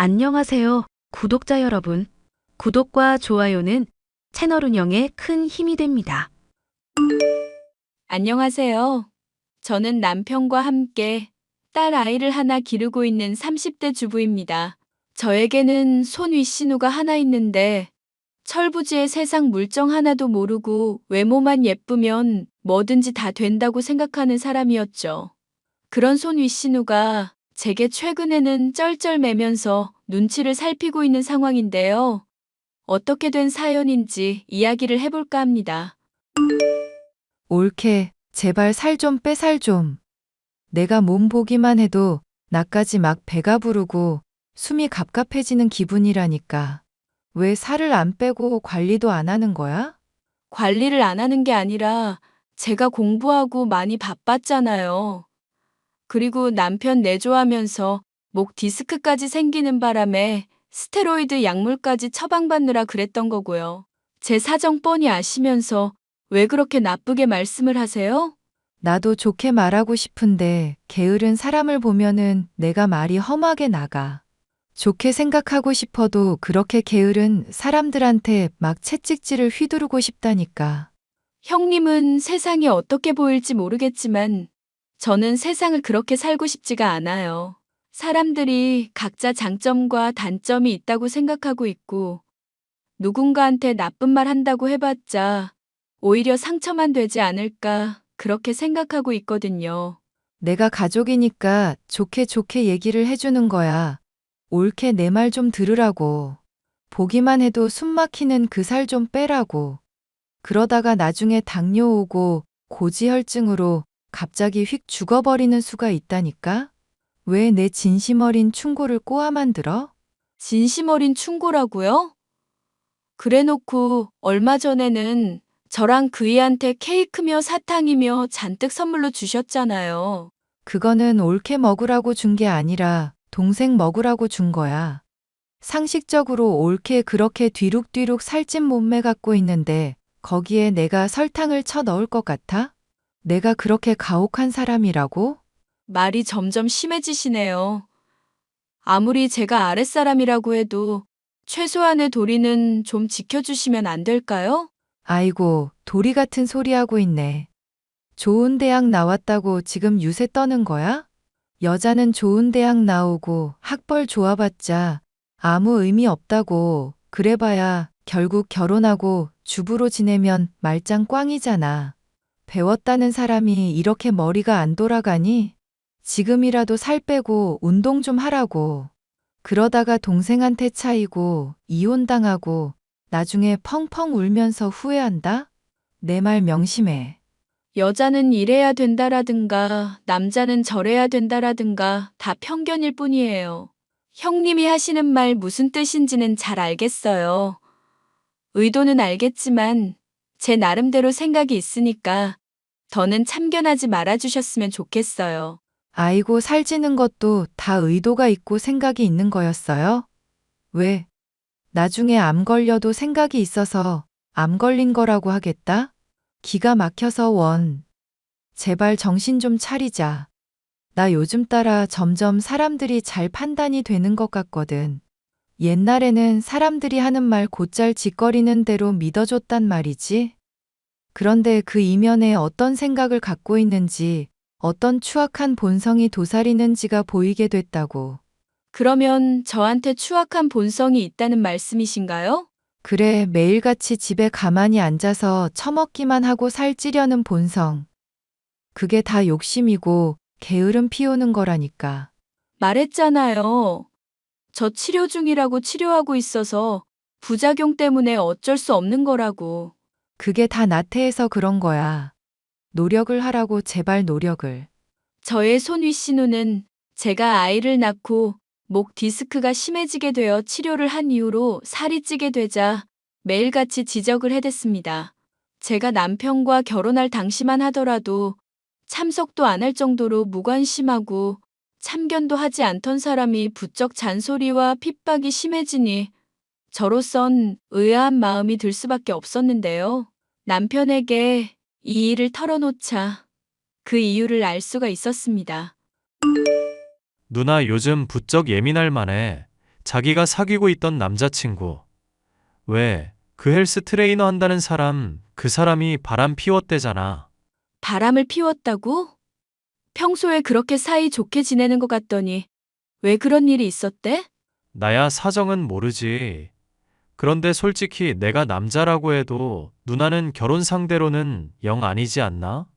안녕하세요, 구독자 여러분. 구독과 좋아요는 채널 운영에 큰 힘이 됩니다. 안녕하세요. 저는 남편과 함께 딸 아이를 하나 기르고 있는 30대 주부입니다. 저에게는 손 윗신우가 하나 있는데 철부지의 세상 물정 하나도 모르고 외모만 예쁘면 뭐든지 다 된다고 생각하는 사람이었죠. 그런 손 윗신우가 제게 최근에는 쩔쩔매면서 눈치를 살피고 있는 상황인데요. 어떻게 된 사연인지 이야기를 해볼까 합니다. 옳게, 제발 살 좀 빼 살 좀. 내가 몸 보기만 해도 나까지 막 배가 부르고 숨이 갑갑해지는 기분이라니까. 왜 살을 안 빼고 관리도 안 하는 거야? 관리를 안 하는 게 아니라 제가 공부하고 많이 바빴잖아요. 그리고 남편 내조하면서 목 디스크까지 생기는 바람에 스테로이드 약물까지 처방받느라 그랬던 거고요. 제 사정 뻔히 아시면서 왜 그렇게 나쁘게 말씀을 하세요? 나도 좋게 말하고 싶은데 게으른 사람을 보면은 내가 말이 험하게 나가. 좋게 생각하고 싶어도 그렇게 게으른 사람들한테 막 채찍질을 휘두르고 싶다니까. 형님은 세상이 어떻게 보일지 모르겠지만 저는 세상을 그렇게 살고 싶지가 않아요. 사람들이 각자 장점과 단점이 있다고 생각하고 있고 누군가한테 나쁜 말 한다고 해봤자 오히려 상처만 되지 않을까 그렇게 생각하고 있거든요. 내가 가족이니까 좋게 좋게 얘기를 해주는 거야. 옳게 내 말 좀 들으라고. 보기만 해도 숨 막히는 그 살 좀 빼라고. 그러다가 나중에 당뇨 오고 고지혈증으로 갑자기 휙 죽어버리는 수가 있다니까? 왜 내 진심 어린 충고를 꼬아만 들어? 진심 어린 충고라고요? 그래놓고 얼마 전에는 저랑 그이한테 케이크며 사탕이며 잔뜩 선물로 주셨잖아요. 그거는 옳게 먹으라고 준 게 아니라 동생 먹으라고 준 거야. 상식적으로 옳게 그렇게 뒤룩뒤룩 살찐 몸매 갖고 있는데 거기에 내가 설탕을 쳐 넣을 것 같아? 내가 그렇게 가혹한 사람이라고? 말이 점점 심해지시네요. 아무리 제가 아랫사람이라고 해도 최소한의 도리는 좀 지켜주시면 안 될까요? 아이고, 도리 같은 소리 하고 있네. 좋은 대학 나왔다고 지금 유세 떠는 거야? 여자는 좋은 대학 나오고 학벌 좋아봤자 아무 의미 없다고. 그래봐야 결국 결혼하고 주부로 지내면 말짱 꽝이잖아. 배웠다는 사람이 이렇게 머리가 안 돌아가니? 지금이라도 살 빼고 운동 좀 하라고. 그러다가 동생한테 차이고 이혼당하고 나중에 펑펑 울면서 후회한다? 내 말 명심해. 여자는 이래야 된다라든가 남자는 저래야 된다라든가 다 편견일 뿐이에요. 형님이 하시는 말 무슨 뜻인지는 잘 알겠어요. 의도는 알겠지만 제 나름대로 생각이 있으니까 더는 참견하지 말아주셨으면 좋겠어요. 아이고 살찌는 것도 다 의도가 있고 생각이 있는 거였어요? 왜? 나중에 암 걸려도 생각이 있어서 암 걸린 거라고 하겠다? 기가 막혀서 원. 제발 정신 좀 차리자. 나 요즘 따라 점점 사람들이 잘 판단이 되는 것 같거든. 옛날에는 사람들이 하는 말 곧잘 짓거리는 대로 믿어줬단 말이지. 그런데 그 이면에 어떤 생각을 갖고 있는지, 어떤 추악한 본성이 도사리는지가 보이게 됐다고. 그러면 저한테 추악한 본성이 있다는 말씀이신가요? 그래, 매일같이 집에 가만히 앉아서 처먹기만 하고 살찌려는 본성. 그게 다 욕심이고 게으름 피우는 거라니까. 말했잖아요. 저 치료 중이라고 치료하고 있어서 부작용 때문에 어쩔 수 없는 거라고. 그게 다 나태해서 그런 거야. 노력을 하라고 제발 노력을. 저의 손위 신우는 제가 아이를 낳고 목 디스크가 심해지게 되어 치료를 한 이후로 살이 찌게 되자 매일같이 지적을 해댔습니다. 제가 남편과 결혼할 당시만 하더라도 참석도 안 할 정도로 무관심하고 참견도 하지 않던 사람이 부쩍 잔소리와 핍박이 심해지니 저로선 의아한 마음이 들 수밖에 없었는데요. 남편에게 이 일을 털어놓자 그 이유를 알 수가 있었습니다. 누나 요즘 부쩍 예민할 만해. 자기가 사귀고 있던 남자친구. 왜, 그 헬스 트레이너 한다는 사람, 그 사람이 바람 피웠대잖아. 바람을 피웠다고? 평소에 그렇게 사이 좋게 지내는 것 같더니 왜 그런 일이 있었대? 나야 사정은 모르지. 그런데 솔직히 내가 남자라고 해도 누나는 결혼 상대로는 영 아니지 않나?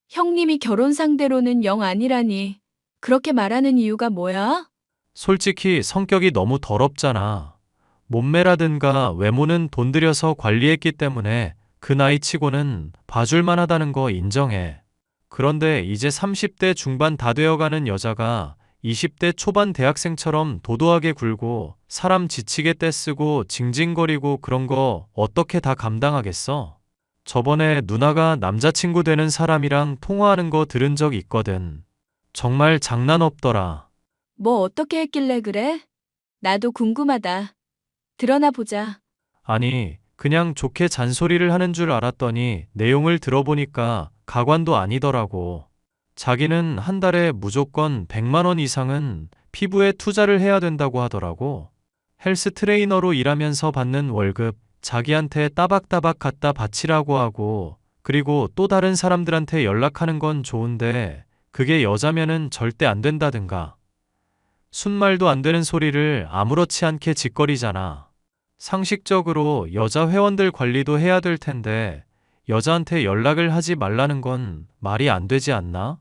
형님이 결혼 상대로는 영 아니라니. 그렇게 말하는 이유가 뭐야? 솔직히 성격이 너무 더럽잖아. 몸매라든가 외모는 돈 들여서 관리했기 때문에 그 나이 치고는 봐줄만 하다는 거 인정해. 그런데 이제 30대 중반 다 되어가는 여자가 20대 초반 대학생처럼 도도하게 굴고 사람 지치게 떼쓰고 징징거리고 그런 거 어떻게 다 감당하겠어? 저번에 누나가 남자친구 되는 사람이랑 통화하는 거 들은 적 있거든. 정말 장난 없더라. 뭐 어떻게 했길래 그래? 나도 궁금하다. 드러나 보자. 아니, 그냥 좋게 잔소리를 하는 줄 알았더니 내용을 들어보니까 가관도 아니더라고. 자기는 한 달에 무조건 100만 원 이상은 피부에 투자를 해야 된다고 하더라고. 헬스 트레이너로 일하면서 받는 월급 자기한테 따박따박 갖다 바치라고 하고, 그리고 또 다른 사람들한테 연락하는 건 좋은데 그게 여자면은 절대 안 된다든가. 순말도 안 되는 소리를 아무렇지 않게 짓거리잖아. 상식적으로 여자 회원들 관리도 해야 될 텐데 여자한테 연락을 하지 말라는 건 말이 안 되지 않나?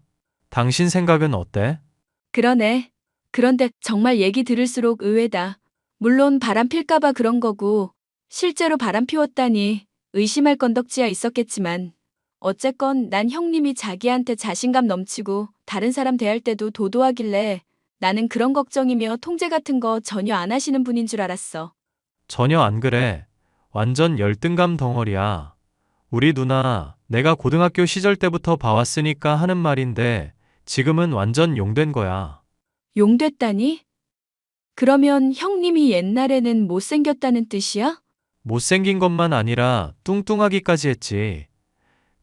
당신 생각은 어때? 그러네. 그런데 정말 얘기 들을수록 의외다. 물론 바람 필까봐 그런 거고, 실제로 바람 피웠다니 의심할 건덕지야 있었겠지만, 어쨌건 난 형님이 자기한테 자신감 넘치고 다른 사람 대할 때도 도도하길래 나는 그런 걱정이며 통제 같은 거 전혀 안 하시는 분인 줄 알았어. 전혀 안 그래. 완전 열등감 덩어리야. 우리 누나, 내가 고등학교 시절 때부터 봐왔으니까 하는 말인데 지금은 완전 용된 거야. 용됐다니? 그러면 형님이 옛날에는 못생겼다는 뜻이야? 못생긴 것만 아니라 뚱뚱하기까지 했지.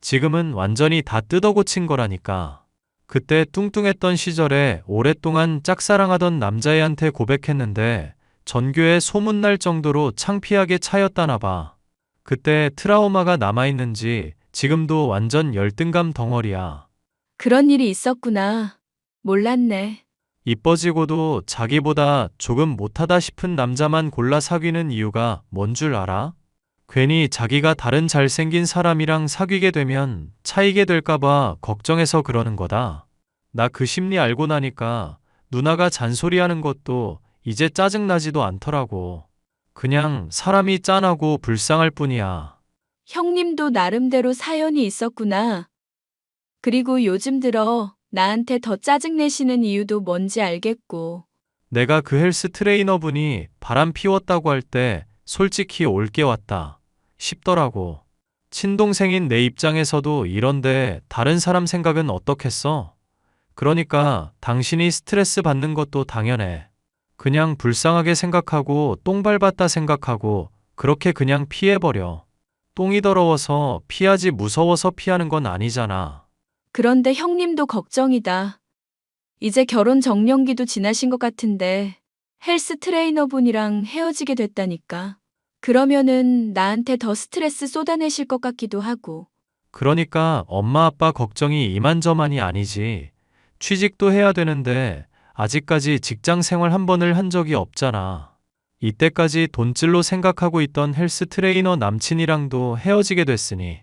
지금은 완전히 다 뜯어고친 거라니까. 그때 뚱뚱했던 시절에 오랫동안 짝사랑하던 남자애한테 고백했는데 전교에 소문날 정도로 창피하게 차였다나 봐. 그때 트라우마가 남아있는지 지금도 완전 열등감 덩어리야. 그런 일이 있었구나. 몰랐네. 이뻐지고도 자기보다 조금 못하다 싶은 남자만 골라 사귀는 이유가 뭔 줄 알아? 괜히 자기가 다른 잘생긴 사람이랑 사귀게 되면 차이게 될까봐 걱정해서 그러는 거다. 나 그 심리 알고 나니까 누나가 잔소리하는 것도 이제 짜증나지도 않더라고. 그냥 사람이 짠하고 불쌍할 뿐이야. 형님도 나름대로 사연이 있었구나. 그리고 요즘 들어 나한테 더 짜증내시는 이유도 뭔지 알겠고. 내가 그 헬스 트레이너분이 바람 피웠다고 할 때 솔직히 올게 왔다 싶더라고. 친동생인 내 입장에서도 이런데 다른 사람 생각은 어떻겠어? 그러니까 당신이 스트레스 받는 것도 당연해. 그냥 불쌍하게 생각하고 똥 밟았다 생각하고 그렇게 그냥 피해버려. 똥이 더러워서 피하지 무서워서 피하는 건 아니잖아. 그런데 형님도 걱정이다. 이제 결혼 정년기도 지나신 것 같은데 헬스 트레이너분이랑 헤어지게 됐다니까. 그러면은 나한테 더 스트레스 쏟아내실 것 같기도 하고. 그러니까 엄마 아빠 걱정이 이만저만이 아니지. 취직도 해야 되는데 아직까지 직장 생활 한 번을 한 적이 없잖아. 이때까지 돈줄로 생각하고 있던 헬스 트레이너 남친이랑도 헤어지게 됐으니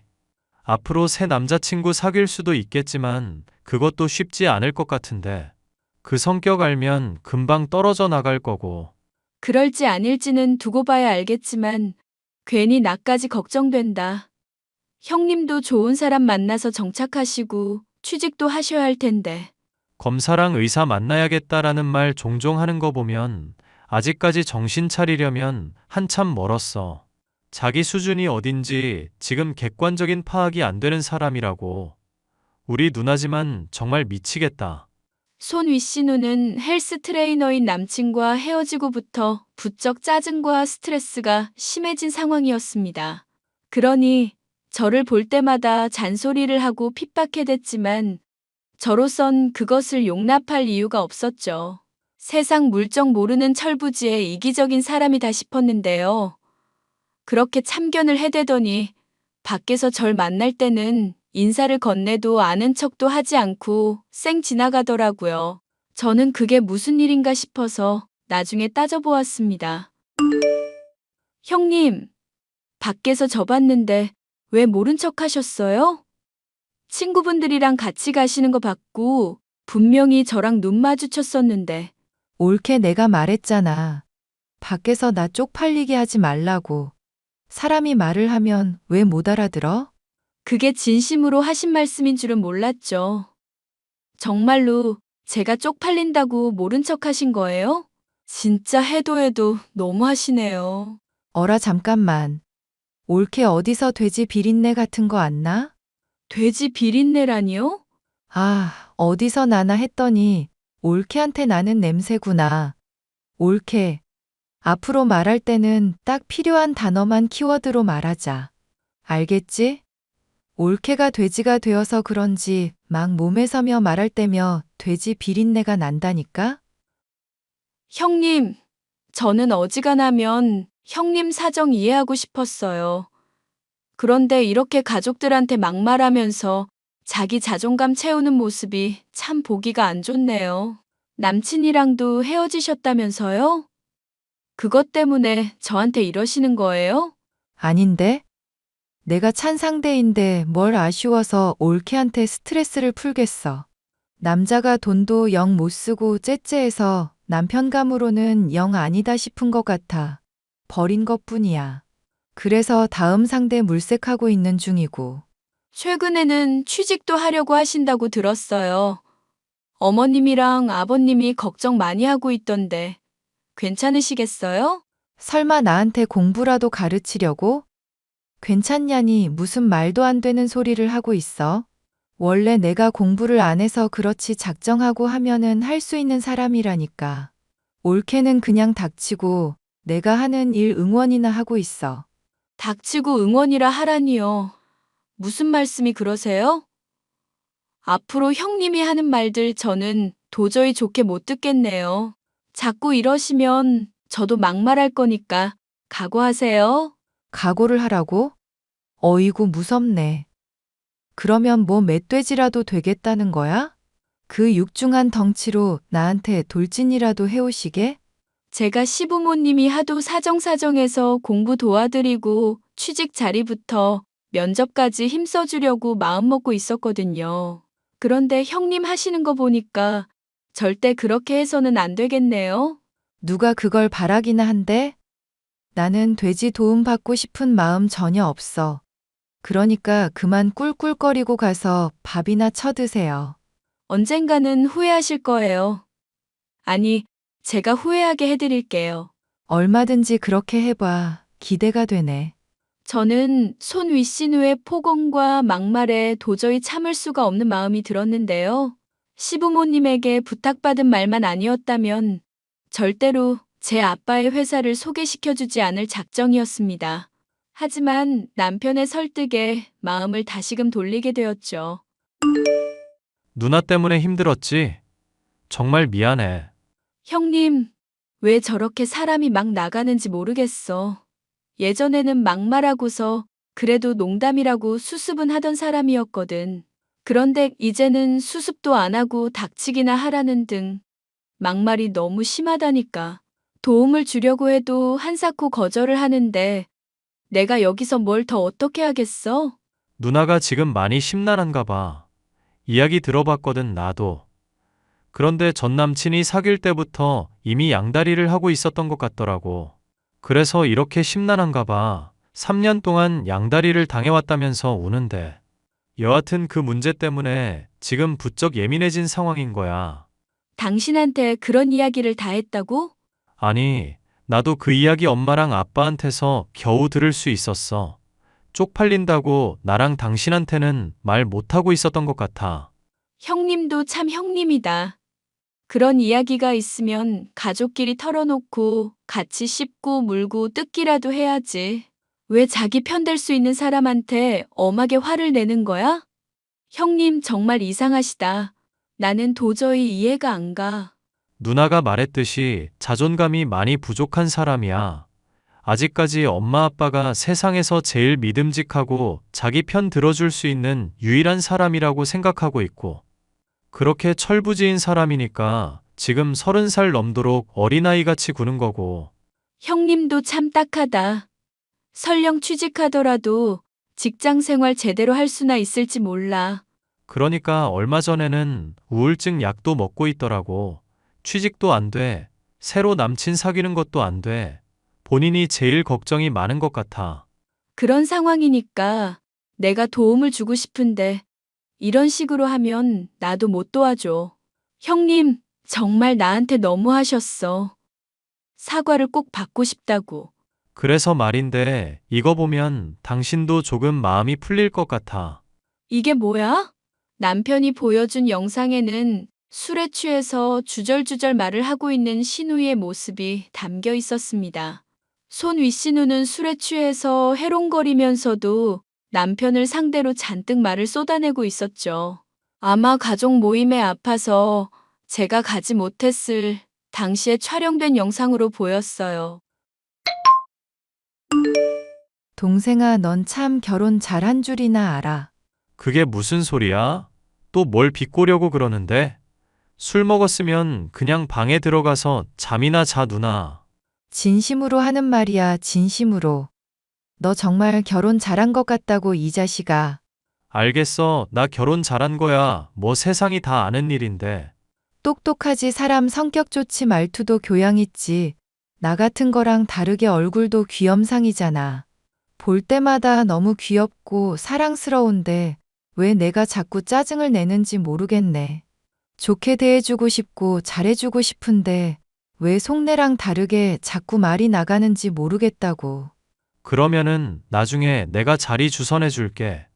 앞으로 새 남자친구 사귈 수도 있겠지만 그것도 쉽지 않을 것 같은데 그 성격 알면 금방 떨어져 나갈 거고. 그럴지 아닐지는 두고 봐야 알겠지만 괜히 나까지 걱정된다. 형님도 좋은 사람 만나서 정착하시고 취직도 하셔야 할 텐데. 검사랑 의사 만나야겠다라는 말 종종 하는 거 보면 아직까지 정신 차리려면 한참 멀었어. 자기 수준이 어딘지 지금 객관적인 파악이 안 되는 사람이라고. 우리 누나지만 정말 미치겠다. 손 윗씨 누는 헬스 트레이너인 남친과 헤어지고부터 부쩍 짜증과 스트레스가 심해진 상황이었습니다. 그러니 저를 볼 때마다 잔소리를 하고 핍박해댔지만 저로선 그것을 용납할 이유가 없었죠. 세상 물정 모르는 철부지의 이기적인 사람이다 싶었는데요. 그렇게 참견을 해대더니 밖에서 절 만날 때는 인사를 건네도 아는 척도 하지 않고 쌩 지나가더라고요. 저는 그게 무슨 일인가 싶어서 나중에 따져보았습니다. 형님, 밖에서 저 봤는데 왜 모른 척 하셨어요? 친구분들이랑 같이 가시는 거 봤고 분명히 저랑 눈 마주쳤었는데. 옳게 내가 말했잖아. 밖에서 나 쪽팔리게 하지 말라고. 사람이 말을 하면 왜 못 알아들어? 그게 진심으로 하신 말씀인 줄은 몰랐죠. 정말로 제가 쪽팔린다고 모른 척 하신 거예요? 진짜 해도 너무 하시네요. 어라 잠깐만. 옳게 어디서 돼지 비린내 같은 거 안 나? 돼지 비린내라니요? 아, 어디서 나나 했더니 옳게한테 나는 냄새구나. 옳게. 앞으로 말할 때는 딱 필요한 단어만 키워드로 말하자. 알겠지? 옳게가 돼지가 되어서 그런지 막 몸에 서며 말할 때며 돼지 비린내가 난다니까? 형님, 저는 어지간하면 형님 사정 이해하고 싶었어요. 그런데 이렇게 가족들한테 막말하면서 자기 자존감 채우는 모습이 참 보기가 안 좋네요. 남친이랑도 헤어지셨다면서요? 그것 때문에 저한테 이러시는 거예요? 아닌데? 내가 찬 상대인데 뭘 아쉬워서 옳게한테 스트레스를 풀겠어. 남자가 돈도 영 못 쓰고 째째해서 남편감으로는 영 아니다 싶은 것 같아. 버린 것뿐이야. 그래서 다음 상대 물색하고 있는 중이고. 최근에는 취직도 하려고 하신다고 들었어요. 어머님이랑 아버님이 걱정 많이 하고 있던데 괜찮으시겠어요? 설마 나한테 공부라도 가르치려고? 괜찮냐니 무슨 말도 안 되는 소리를 하고 있어. 원래 내가 공부를 안 해서 그렇지 작정하고 하면은 할 수 있는 사람이라니까. 옳게는 그냥 닥치고 내가 하는 일 응원이나 하고 있어. 닥치고 응원이라 하라니요. 무슨 말씀이 그러세요? 앞으로 형님이 하는 말들 저는 도저히 좋게 못 듣겠네요. 자꾸 이러시면 저도 막말할 거니까 각오하세요. 각오를 하라고? 어이구 무섭네. 그러면 뭐 멧돼지라도 되겠다는 거야? 그 육중한 덩치로 나한테 돌진이라도 해오시게? 제가 시부모님이 하도 사정사정해서 공부 도와드리고 취직 자리부터 면접까지 힘써주려고 마음먹고 있었거든요. 그런데 형님 하시는 거 보니까 절대 그렇게 해서는 안 되겠네요. 누가 그걸 바라기나 한데? 나는 돼지 도움받고 싶은 마음 전혀 없어. 그러니까 그만 꿀꿀거리고 가서 밥이나 쳐드세요. 언젠가는 후회하실 거예요. 아니, 제가 후회하게 해드릴게요. 얼마든지 그렇게 해봐. 기대가 되네. 저는 손 윗신우의 폭언과 막말에 도저히 참을 수가 없는 마음이 들었는데요. 시부모님에게 부탁받은 말만 아니었다면 절대로 제 아빠의 회사를 소개시켜주지 않을 작정이었습니다. 하지만 남편의 설득에 마음을 다시금 돌리게 되었죠. 누나 때문에 힘들었지? 정말 미안해. 형님, 왜 저렇게 사람이 막 나가는지 모르겠어. 예전에는 막말하고서 그래도 농담이라고 수습은 하던 사람이었거든. 그런데 이제는 수습도 안 하고 닥치기나 하라는 등 막말이 너무 심하다니까. 도움을 주려고 해도 한사코 거절을 하는데 내가 여기서 뭘 더 어떻게 하겠어? 누나가 지금 많이 심란한가 봐. 이야기 들어봤거든, 나도. 그런데 전 남친이 사귈 때부터 이미 양다리를 하고 있었던 것 같더라고. 그래서 이렇게 심란한가 봐. 3년 동안 양다리를 당해왔다면서 우는데. 여하튼 그 문제 때문에 지금 부쩍 예민해진 상황인 거야. 당신한테 그런 이야기를 다 했다고? 아니, 나도 그 이야기 엄마랑 아빠한테서 겨우 들을 수 있었어. 쪽팔린다고 나랑 당신한테는 말 못하고 있었던 것 같아. 형님도 참 형님이다. 그런 이야기가 있으면 가족끼리 털어놓고 같이 씹고 물고 뜯기라도 해야지. 왜 자기 편될 수 있는 사람한테 엄하게 화를 내는 거야? 형님 정말 이상하시다. 나는 도저히 이해가 안 가. 누나가 말했듯이 자존감이 많이 부족한 사람이야. 아직까지 엄마 아빠가 세상에서 제일 믿음직하고 자기 편 들어줄 수 있는 유일한 사람이라고 생각하고 있고, 그렇게 철부지인 사람이니까 지금 30살 넘도록 어린아이같이 구는 거고. 형님도 참 딱하다. 설령 취직하더라도 직장 생활 제대로 할 수나 있을지 몰라. 그러니까 얼마 전에는 우울증 약도 먹고 있더라고. 취직도 안 돼. 새로 남친 사귀는 것도 안 돼. 본인이 제일 걱정이 많은 것 같아. 그런 상황이니까 내가 도움을 주고 싶은데 이런 식으로 하면 나도 못 도와줘. 형님, 정말 나한테 너무하셨어. 사과를 꼭 받고 싶다고. 그래서 말인데 이거 보면 당신도 조금 마음이 풀릴 것 같아. 이게 뭐야? 남편이 보여준 영상에는 술에 취해서 주절주절 말을 하고 있는 신우의 모습이 담겨 있었습니다. 손 윗신우는 술에 취해서 해롱거리면서도 남편을 상대로 잔뜩 말을 쏟아내고 있었죠. 아마 가족 모임에 아파서 제가 가지 못했을 당시에 촬영된 영상으로 보였어요. 동생아, 넌 참 결혼 잘한 줄이나 알아. 그게 무슨 소리야? 또 뭘 비꼬려고 그러는데? 술 먹었으면 그냥 방에 들어가서 잠이나 자, 누나. 진심으로 하는 말이야, 진심으로. 너 정말 결혼 잘한 것 같다고, 이 자식아. 알겠어. 나 결혼 잘한 거야. 뭐 세상이 다 아는 일인데. 똑똑하지, 사람 성격 좋지, 말투도 교양 있지. 나 같은 거랑 다르게 얼굴도 귀염상이잖아. 볼 때마다 너무 귀엽고 사랑스러운데 왜 내가 자꾸 짜증을 내는지 모르겠네. 좋게 대해주고 싶고 잘해주고 싶은데 왜 속내랑 다르게 자꾸 말이 나가는지 모르겠다고. 그러면은 나중에 내가 자리 주선해 줄게.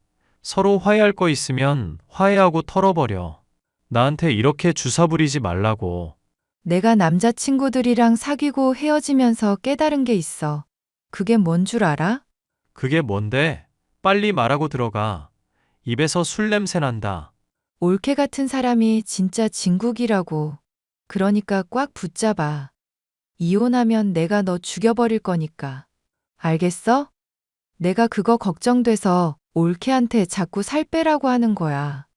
서로 화해할 거 있으면 화해하고 털어버려. 나한테 이렇게 주사 부리지 말라고. 내가 남자친구들이랑 사귀고 헤어지면서 깨달은 게 있어. 그게 뭔 줄 알아? 그게 뭔데? 빨리 말하고 들어가. 입에서 술 냄새 난다. 올케 같은 사람이 진짜 진국이라고. 그러니까 꽉 붙잡아. 이혼하면 내가 너 죽여버릴 거니까. 알겠어? 내가 그거 걱정돼서 올케한테 자꾸 살 빼라고 하는 거야.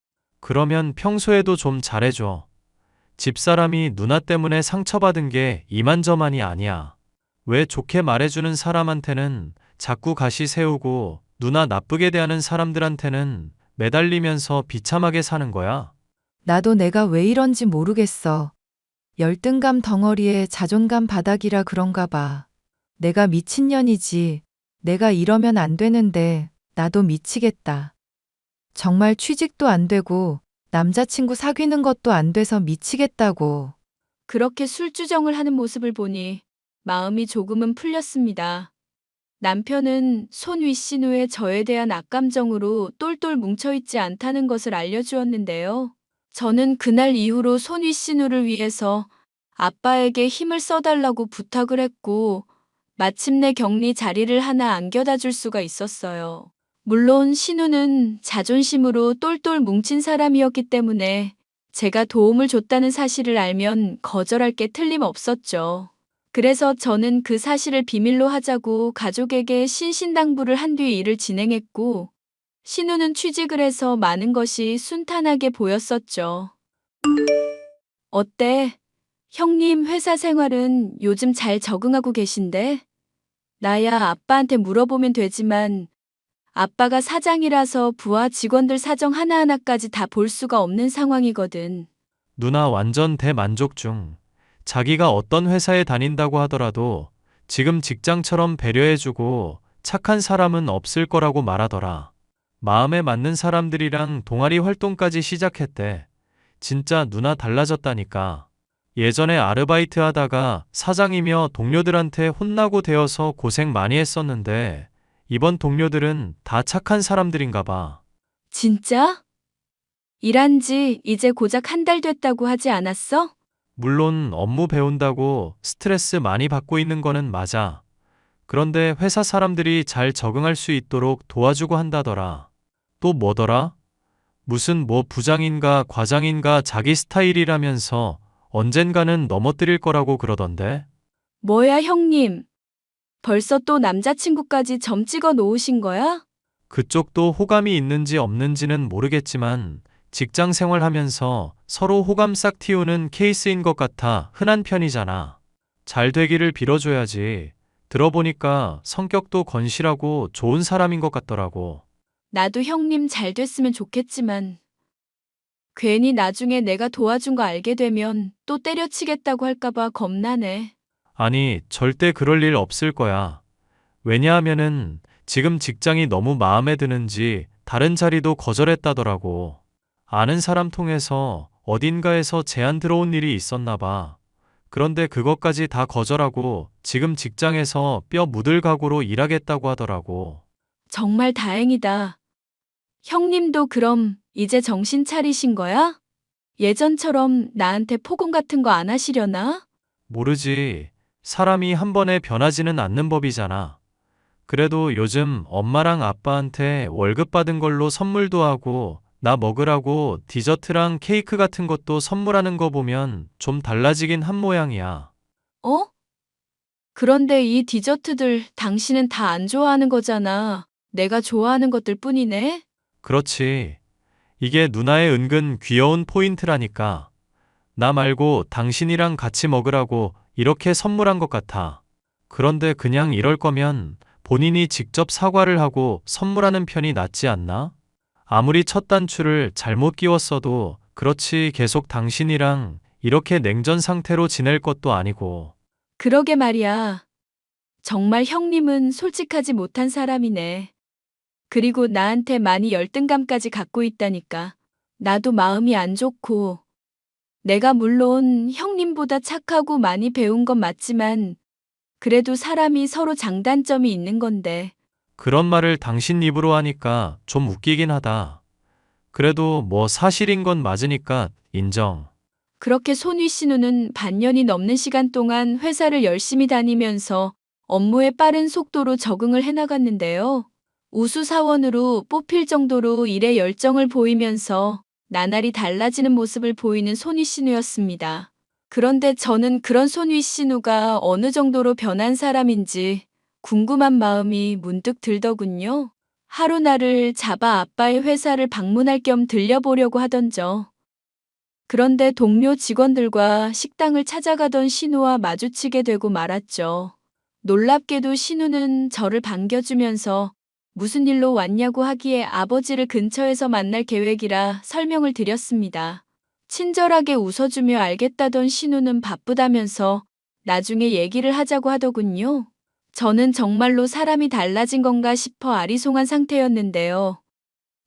그러면 평소에도 좀 잘해줘. 집사람이 누나 때문에 상처받은 게 이만저만이 아니야. 왜 좋게 말해주는 사람한테는 자꾸 가시 세우고 누나 나쁘게 대하는 사람들한테는 매달리면서 비참하게 사는 거야? 나도 내가 왜 이런지 모르겠어. 열등감 덩어리에 자존감 바닥이라 그런가 봐. 내가 미친년이지. 내가 이러면 안 되는데 나도 미치겠다. 정말 취직도 안 되고 남자친구 사귀는 것도 안 돼서 미치겠다고. 그렇게 술주정을 하는 모습을 보니 마음이 조금은 풀렸습니다. 남편은 손 윗신우의 저에 대한 악감정으로 똘똘 뭉쳐있지 않다는 것을 알려주었는데요. 저는 그날 이후로 손 윗신우를 위해서 아빠에게 힘을 써달라고 부탁을 했고, 마침내 격리 자리를 하나 안겨다 줄 수가 있었어요. 물론 신우는 자존심으로 똘똘 뭉친 사람이었기 때문에 제가 도움을 줬다는 사실을 알면 거절할 게 틀림없었죠. 그래서 저는 그 사실을 비밀로 하자고 가족에게 신신당부를 한 뒤 일을 진행했고, 신우는 취직을 해서 많은 것이 순탄하게 보였었죠. 어때? 형님 회사 생활은 요즘 잘 적응하고 계신데? 나야 아빠한테 물어보면 되지만 아빠가 사장이라서 부하 직원들 사정 하나하나까지 다 볼 수가 없는 상황이거든. 누나 완전 대만족 중. 자기가 어떤 회사에 다닌다고 하더라도 지금 직장처럼 배려해주고 착한 사람은 없을 거라고 말하더라. 마음에 맞는 사람들이랑 동아리 활동까지 시작했대. 진짜 누나 달라졌다니까. 예전에 아르바이트 하다가 사장이며 동료들한테 혼나고 대어서 고생 많이 했었는데 이번 동료들은 다 착한 사람들인가 봐. 진짜? 일한 지 이제 고작 한 달 됐다고 하지 않았어? 물론 업무 배운다고 스트레스 많이 받고 있는 거는 맞아. 그런데 회사 사람들이 잘 적응할 수 있도록 도와주고 한다더라. 또 뭐더라? 무슨 뭐 부장인가 과장인가 자기 스타일이라면서 언젠가는 넘어뜨릴 거라고 그러던데. 뭐야, 형님. 벌써 또 남자친구까지 점 찍어 놓으신 거야? 그쪽도 호감이 있는지 없는지는 모르겠지만 직장 생활하면서 서로 호감 싹 틔우는 케이스인 것 같아 흔한 편이잖아. 잘 되기를 빌어줘야지. 들어보니까 성격도 건실하고 좋은 사람인 것 같더라고. 나도 형님 잘 됐으면 좋겠지만 괜히 나중에 내가 도와준 거 알게 되면 또 때려치겠다고 할까봐 겁나네. 아니, 절대 그럴 일 없을 거야. 왜냐하면은 지금 직장이 너무 마음에 드는지 다른 자리도 거절했다더라고. 아는 사람 통해서 어딘가에서 제안 들어온 일이 있었나 봐. 그런데 그것까지 다 거절하고 지금 직장에서 뼈 묻을 각오로 일하겠다고 하더라고. 정말 다행이다. 형님도 그럼 이제 정신 차리신 거야? 예전처럼 나한테 폭언 같은 거 안 하시려나? 모르지. 사람이 한 번에 변하지는 않는 법이잖아. 그래도 요즘 엄마랑 아빠한테 월급 받은 걸로 선물도 하고 나 먹으라고 디저트랑 케이크 같은 것도 선물하는 거 보면 좀 달라지긴 한 모양이야. 어? 그런데 이 디저트들 당신은 다 안 좋아하는 거잖아. 내가 좋아하는 것들 뿐이네? 그렇지. 이게 누나의 은근 귀여운 포인트라니까. 나 말고 당신이랑 같이 먹으라고 이렇게 선물한 것 같아. 그런데 그냥 이럴 거면 본인이 직접 사과를 하고 선물하는 편이 낫지 않나? 아무리 첫 단추를 잘못 끼웠어도 그렇지 계속 당신이랑 이렇게 냉전 상태로 지낼 것도 아니고. 그러게 말이야. 정말 형님은 솔직하지 못한 사람이네. 그리고 나한테 많이 열등감까지 갖고 있다니까. 나도 마음이 안 좋고. 내가 물론 형님보다 착하고 많이 배운 건 맞지만 그래도 사람이 서로 장단점이 있는 건데. 그런 말을 당신 입으로 하니까 좀 웃기긴 하다. 그래도 뭐 사실인 건 맞으니까 인정. 그렇게 손위 씨누는 반년이 넘는 시간 동안 회사를 열심히 다니면서 업무에 빠른 속도로 적응을 해나갔는데요. 우수 사원으로 뽑힐 정도로 일에 열정을 보이면서 나날이 달라지는 모습을 보이는 손위 씨누였습니다. 그런데 저는 그런 손위 씨누가 어느 정도로 변한 사람인지 궁금한 마음이 문득 들더군요. 하루 나를 잡아 아빠의 회사를 방문할 겸 들려보려고 하던저. 그런데 동료 직원들과 식당을 찾아가던 신우와 마주치게 되고 말았죠. 놀랍게도 신우는 저를 반겨주면서 무슨 일로 왔냐고 하기에 아버지를 근처에서 만날 계획이라 설명을 드렸습니다. 친절하게 웃어주며 알겠다던 신우는 바쁘다면서 나중에 얘기를 하자고 하더군요. 저는 정말로 사람이 달라진 건가 싶어 아리송한 상태였는데요.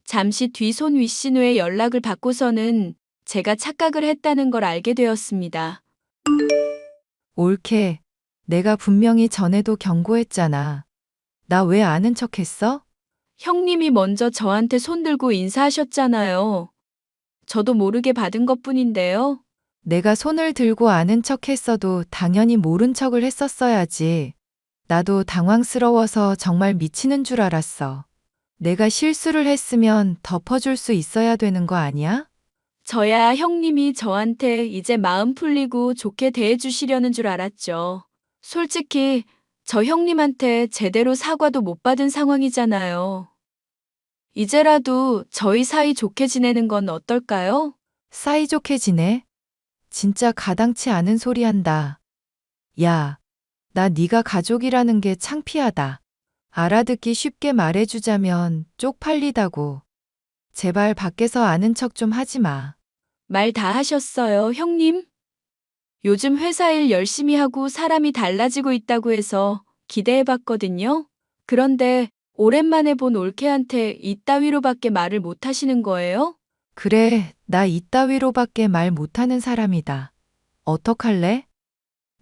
잠시 뒤 손위 신우의 연락을 받고서는 제가 착각을 했다는 걸 알게 되었습니다. 옳게. 내가 분명히 전에도 경고했잖아. 나 왜 아는 척 했어? 형님이 먼저 저한테 손들고 인사하셨잖아요. 저도 모르게 받은 것뿐인데요. 내가 손을 들고 아는 척 했어도 당연히 모른 척을 했었어야지. 나도 당황스러워서 정말 미치는 줄 알았어. 내가 실수를 했으면 덮어줄 수 있어야 되는 거 아니야? 저야 형님이 저한테 이제 마음 풀리고 좋게 대해주시려는 줄 알았죠. 솔직히 저 형님한테 제대로 사과도 못 받은 상황이잖아요. 이제라도 저희 사이 좋게 지내는 건 어떨까요? 사이좋게 지내? 진짜 가당치 않은 소리 한다. 야, 나 네가 가족이라는 게 창피하다. 알아듣기 쉽게 말해주자면 쪽팔리다고. 제발 밖에서 아는 척 좀 하지 마. 말 다 하셨어요, 형님? 요즘 회사 일 열심히 하고 사람이 달라지고 있다고 해서 기대해봤거든요. 그런데 오랜만에 본 올케한테 이따위로밖에 말을 못 하시는 거예요? 그래, 나 이따위로밖에 말 못하는 사람이다. 어떡할래?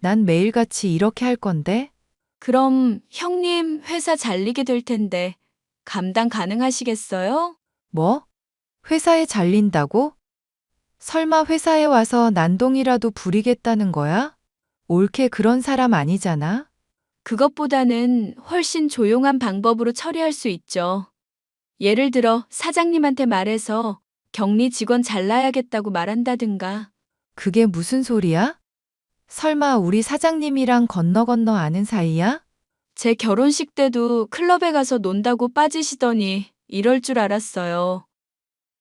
난 매일같이 이렇게 할 건데? 그럼 형님 회사 잘리게 될 텐데 감당 가능하시겠어요? 뭐? 회사에 잘린다고? 설마 회사에 와서 난동이라도 부리겠다는 거야? 옳게 그런 사람 아니잖아? 그것보다는 훨씬 조용한 방법으로 처리할 수 있죠. 예를 들어 사장님한테 말해서 격리 직원 잘라야겠다고 말한다든가. 그게 무슨 소리야? 설마 우리 사장님이랑 건너 아는 사이야? 제 결혼식 때도 클럽에 가서 논다고 빠지시더니 이럴 줄 알았어요.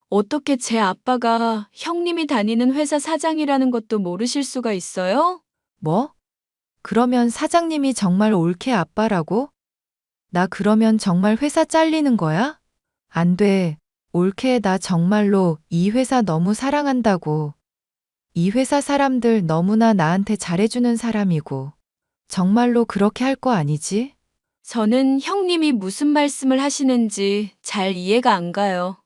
어떻게 제 아빠가 형님이 다니는 회사 사장이라는 것도 모르실 수가 있어요? 뭐? 그러면 사장님이 정말 올케 아빠라고? 나 그러면 정말 회사 잘리는 거야? 안 돼. 올케 나 정말로 이 회사 너무 사랑한다고. 이 회사 사람들 너무나 나한테 잘해주는 사람이고. 정말로 그렇게 할 거 아니지? 저는 형님이 무슨 말씀을 하시는지 잘 이해가 안 가요.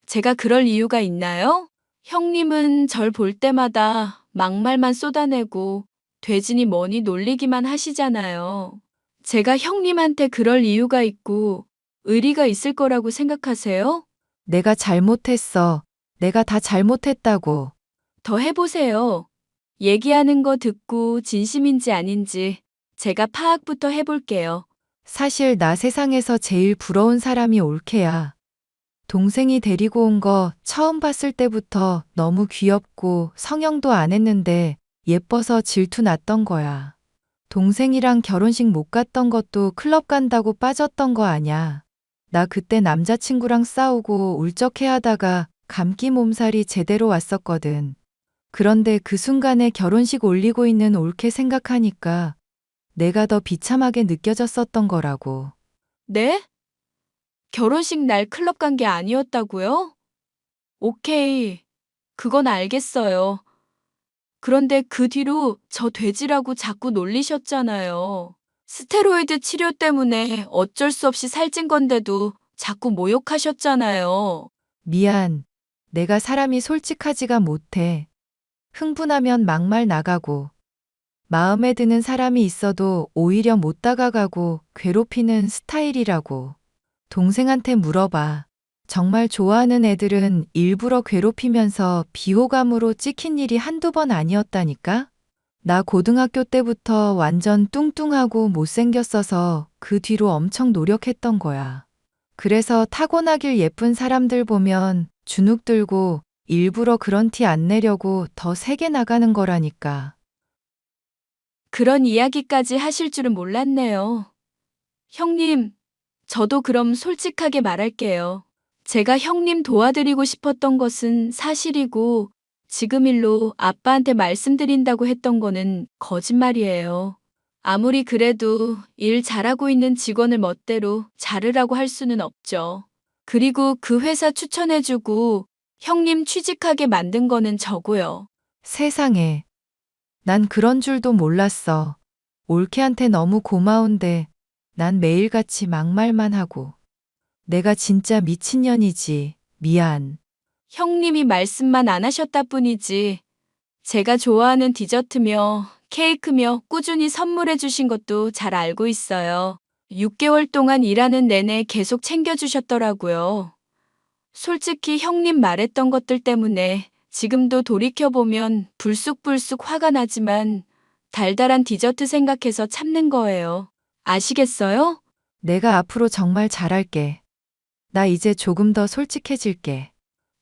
제가 그럴 이유가 있나요? 형님은 절 볼 때마다 막말만 쏟아내고 되지니 뭐니 놀리기만 하시잖아요. 제가 형님한테 그럴 이유가 있고 의리가 있을 거라고 생각하세요? 내가 잘못했어. 내가 다 잘못했다고. 더 해보세요. 얘기하는 거 듣고 진심인지 아닌지 제가 파악부터 해볼게요. 사실 나 세상에서 제일 부러운 사람이 올케야. 동생이 데리고 온 거 처음 봤을 때부터 너무 귀엽고 성형도 안 했는데 예뻐서 질투 났던 거야. 동생이랑 결혼식 못 갔던 것도 클럽 간다고 빠졌던 거 아냐. 나 그때 남자친구랑 싸우고 울적해 하다가 감기 몸살이 제대로 왔었거든. 그런데 그 순간에 결혼식 올리고 있는 올케 생각하니까 내가 더 비참하게 느껴졌었던 거라고. 네? 결혼식 날 클럽 간 게 아니었다고요? 오케이. 그건 알겠어요. 그런데 그 뒤로 저 돼지라고 자꾸 놀리셨잖아요. 스테로이드 치료 때문에 어쩔 수 없이 살찐 건데도 자꾸 모욕하셨잖아요. 미안. 내가 사람이 솔직하지가 못해. 흥분하면 막말 나가고, 마음에 드는 사람이 있어도 오히려 못 다가가고 괴롭히는 스타일이라고. 동생한테 물어봐. 정말 좋아하는 애들은 일부러 괴롭히면서 비호감으로 찍힌 일이 한두 번 아니었다니까? 나 고등학교 때부터 완전 뚱뚱하고 못생겼어서 그 뒤로 엄청 노력했던 거야. 그래서 타고나길 예쁜 사람들 보면 주눅 들고 일부러 그런 티 안 내려고 더 세게 나가는 거라니까. 그런 이야기까지 하실 줄은 몰랐네요. 형님, 저도 그럼 솔직하게 말할게요. 제가 형님 도와드리고 싶었던 것은 사실이고, 지금 일로 아빠한테 말씀드린다고 했던 거는 거짓말이에요. 아무리 그래도 일 잘하고 있는 직원을 멋대로 자르라고 할 수는 없죠. 그리고 그 회사 추천해주고 형님 취직하게 만든 거는 저고요. 세상에. 난 그런 줄도 몰랐어. 올케한테 너무 고마운데 난 매일같이 막말만 하고. 내가 진짜 미친년이지. 미안. 형님이 말씀만 안 하셨다 뿐이지. 제가 좋아하는 디저트며 케이크며 꾸준히 선물해 주신 것도 잘 알고 있어요. 6개월 동안 일하는 내내 계속 챙겨주셨더라고요. 솔직히 형님 말했던 것들 때문에 지금도 돌이켜보면 불쑥불쑥 화가 나지만 달달한 디저트 생각해서 참는 거예요. 아시겠어요? 내가 앞으로 정말 잘할게. 나 이제 조금 더 솔직해질게.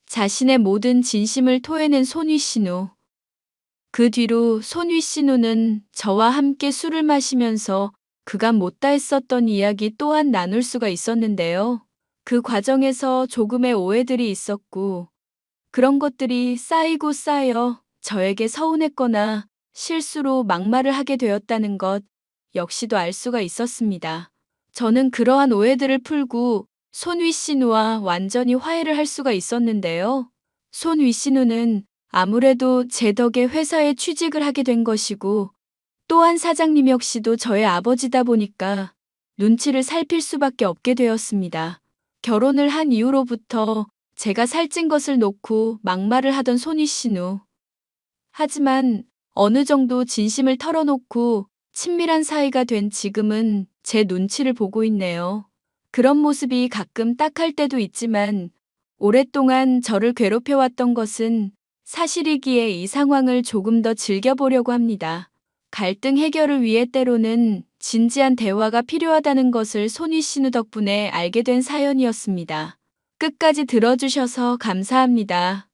자신의 모든 진심을 토해낸 손위 신우. 그 뒤로 손위 신우는 저와 함께 술을 마시면서 그간 못다 했었던 이야기 또한 나눌 수가 있었는데요. 그 과정에서 조금의 오해들이 있었고 그런 것들이 쌓이고 쌓여 저에게 서운했거나 실수로 막말을 하게 되었다는 것 역시도 알 수가 있었습니다. 저는 그러한 오해들을 풀고 손위 신우와 완전히 화해를 할 수가 있었는데요. 손위 신우는 아무래도 제 덕에 회사에 취직을 하게 된 것이고 또한 사장님 역시도 저의 아버지다 보니까 눈치를 살필 수밖에 없게 되었습니다. 결혼을 한 이후로부터 제가 살찐 것을 놓고 막말을 하던 손위 신우. 하지만 어느 정도 진심을 털어놓고 친밀한 사이가 된 지금은 제 눈치를 보고 있네요. 그런 모습이 가끔 딱할 때도 있지만 오랫동안 저를 괴롭혀왔던 것은 사실이기에 이 상황을 조금 더 즐겨보려고 합니다. 갈등 해결을 위해 때로는 진지한 대화가 필요하다는 것을 손위 신우 덕분에 알게 된 사연이었습니다. 끝까지 들어주셔서 감사합니다.